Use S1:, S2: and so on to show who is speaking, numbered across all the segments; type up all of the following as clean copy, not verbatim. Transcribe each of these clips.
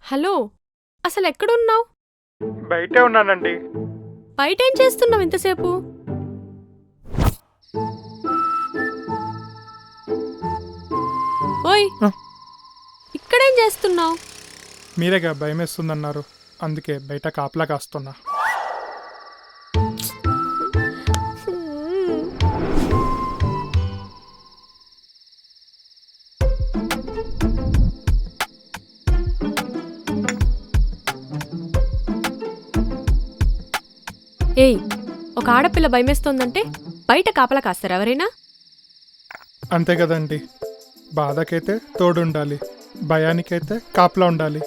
S1: Hello, అసలెక్కడున్నావు?
S2: బయటే ఉన్నానండి.
S1: బయటేం చేస్తున్నావు ఇంతసేపు? ఓయ్, ఇక్కడేం చేస్తున్నావు?
S2: మీరేగా భయమేస్తుందన్నారు, అందుకే బయట కాపలా కాస్తున్నా.
S1: ఏయ్, ఒక ఆడపిల్ల భయమేస్తోందంటే బయట కాపలా కాస్తారా ఎవరైనా?
S2: అంతే కదండి, బాధకైతే తోడుండాలి, భయానికైతే కాపలా ఉండాలి.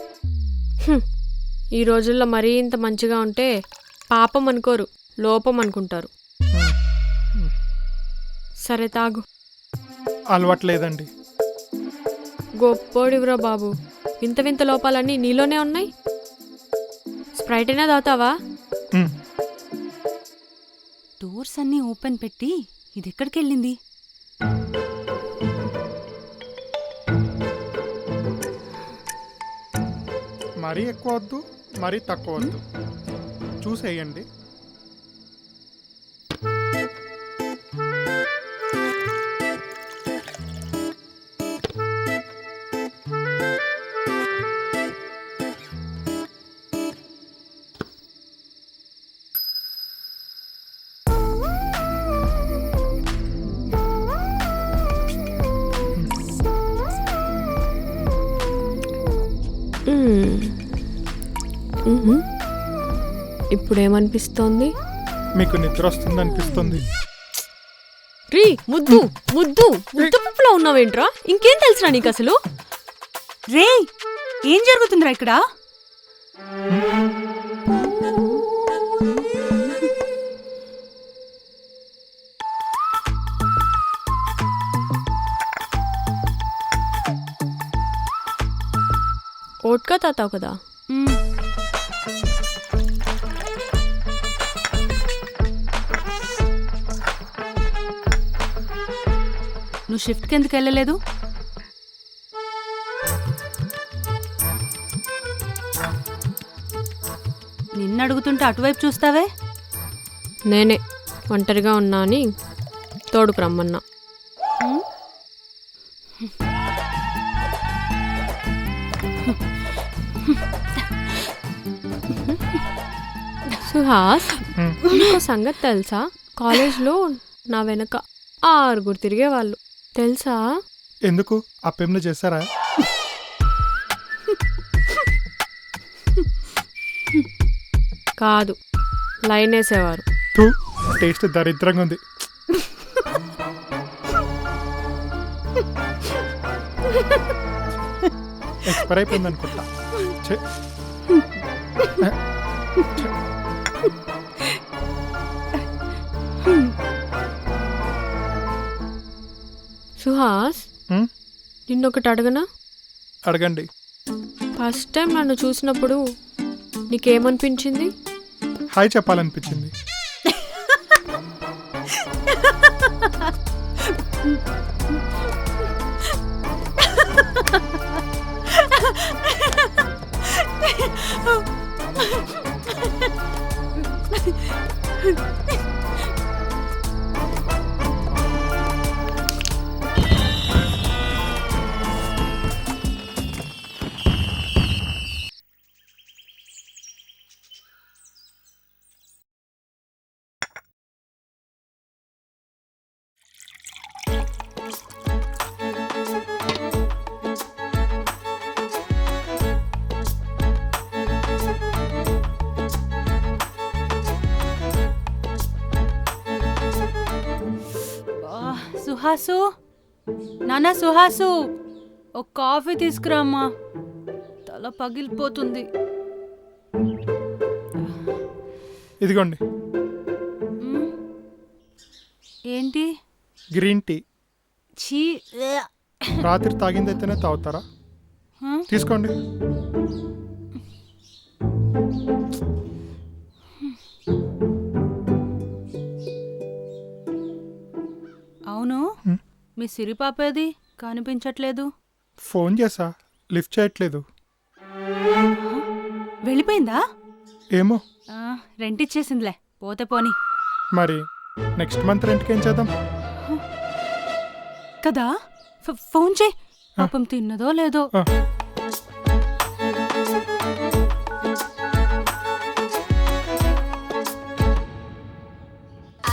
S1: ఈ రోజుల్లో మరీ ఇంత మంచిగా ఉంటే పాపం అనుకోరు, లోపం అనుకుంటారు. సరే తాగు.
S2: అలవాట్లేదండి.
S1: గొప్పోడివిరా బాబు, వింత వింత లోపాలన్నీ నీలోనే ఉన్నాయి. స్ప్రైట్ అయినా తాగుతావా?
S3: డోర్స్ అన్నీ ఓపెన్ పెట్టి ఇది ఎక్కడికెళ్ళింది?
S2: మరీ ఎక్కువ వద్దు, మరీ తక్కువ వద్దు, చూసేయండి.
S1: ఇప్పుడేమనిపిస్తోంది?
S2: మీకు నిద్ర వస్తుంది అనిపిస్తుంది.
S1: రీ ముద్దు ముద్దు ముద్దు పప్పులో ఉన్నావేంట్రా? ఇంకేం తెలుసురా నీకు అసలు?
S3: రే, ఏం జరుగుతుందిరా ఇక్కడ?
S1: ఓట్కా తాతావు కదా.
S3: నువ్వు షిఫ్ట్కి ఎందుకు వెళ్ళలేదు? నిన్ను అడుగుతుంటే అటువైపు చూస్తావే?
S1: నేనే ఒంటరిగా ఉన్నా అని తోడుకు రమ్మన్నా. సుహాస్, నీకో సంగతి తెలుసా? కాలేజ్లో నా వెనక 6 తిరిగేవాళ్ళు తెలుసా?
S2: ఎందుకు ఆ పెమ్ను చేశారా?
S1: కాదు, లైన్ వేసేవారు.
S2: టేస్ట్ దరిద్రంగా ఉంది. ఎక్స్పైర్ అయిపోయింది అనుకుంటా.
S1: సుహాస్, నిన్నొకటి అడగనా?
S2: అడగండి.
S1: ఫస్ట్ టైం నన్ను చూసినప్పుడు నీకేమనిపించింది?
S2: హాయ్ చెప్పాలనిపించింది.
S3: సుహాసు, నాన్న సుహాసు, ఒక కాఫీ తీసుకురామ్మా, తల పగిలిపోతుంది.
S2: ఇదిగోండి.
S3: ఏంటి?
S2: Green tea.
S3: ఛీ,
S2: రాత్రి తాగిందైతేనే తాగుతారా? తీసుకోండి.
S3: అవును, మీ సిరిపాపేది కనిపించట్లేదు?
S2: ఫోన్ చేసా, లిఫ్ట్ చేయట్లేదు.
S3: వెళ్ళిపోయిందా?
S2: ఏమో.
S3: రెంట్ ఇచ్చేసిందిలే, పోతే పోని
S2: మరి నెక్స్ట్ మంత్ రెంట్కి ఏం చేద్దాం?
S3: కదా. ఫోన్ చేయి, పాపం తిన్నదో లేదో.
S2: ఆ.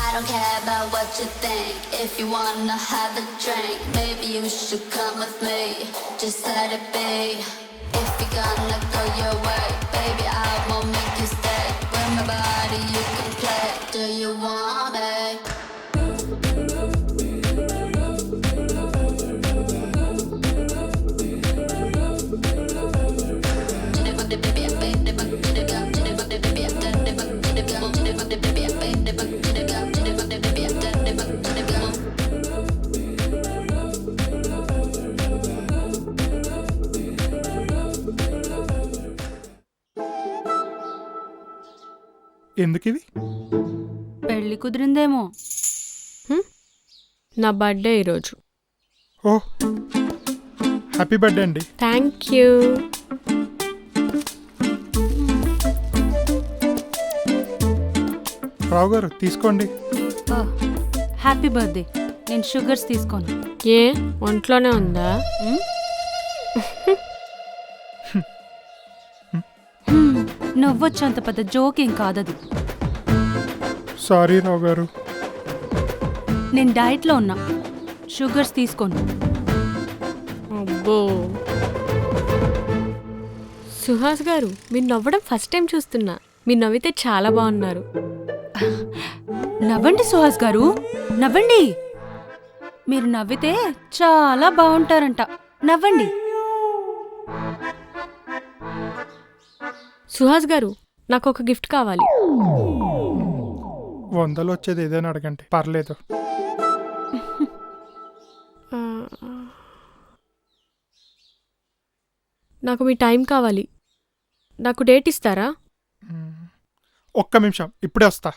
S4: I don't care about what you think. If you wanna have a drink, maybe you should come with me. Just let it be. If you're gonna go your way, baby, I won't make you stay. With my body you can play. Do you want me?
S2: ఎందుకు ఇవి?
S3: పెళ్లి కుదిరిందేమో.
S1: నా birthday ఈరోజు.
S2: ఓ, happy birthday అండి.
S1: Thank you.
S2: Rao గారు తీసుకోండి.
S3: Happy birthday. నేను షుగర్స్ తీసుకోను.
S1: ఏ ఒంట్లోనే ఉందా?
S3: నవ్వొచ్చంత పెద్ద జోక్ ఏం కాదది.
S2: సారీ రావు గారు.
S3: నేను డైట్లో ఉన్నా, షుగర్స్ తీసుకోను.
S1: అబ్బో, సుహాస్ గారు మీరు నవ్వడం ఫస్ట్ టైం చూస్తున్నా. మీరు నవ్వితే చాలా బాగున్నారు.
S3: నవ్వండి సుహాస్ గారు, నవ్వండి. మీరు నవ్వితే చాలా బాగుంటారంట. నవ్వండి.
S1: సుహాస్ గారు నాకు ఒక గిఫ్ట్ కావాలి.
S2: 100 వచ్చేది ఏదైనా అడగండి, పర్లేదు.
S1: నాకు మీ టైం కావాలి. నాకు డేట్ ఇస్తారా?
S2: ఒక్క నిమిషం, ఇప్పుడే వస్తా.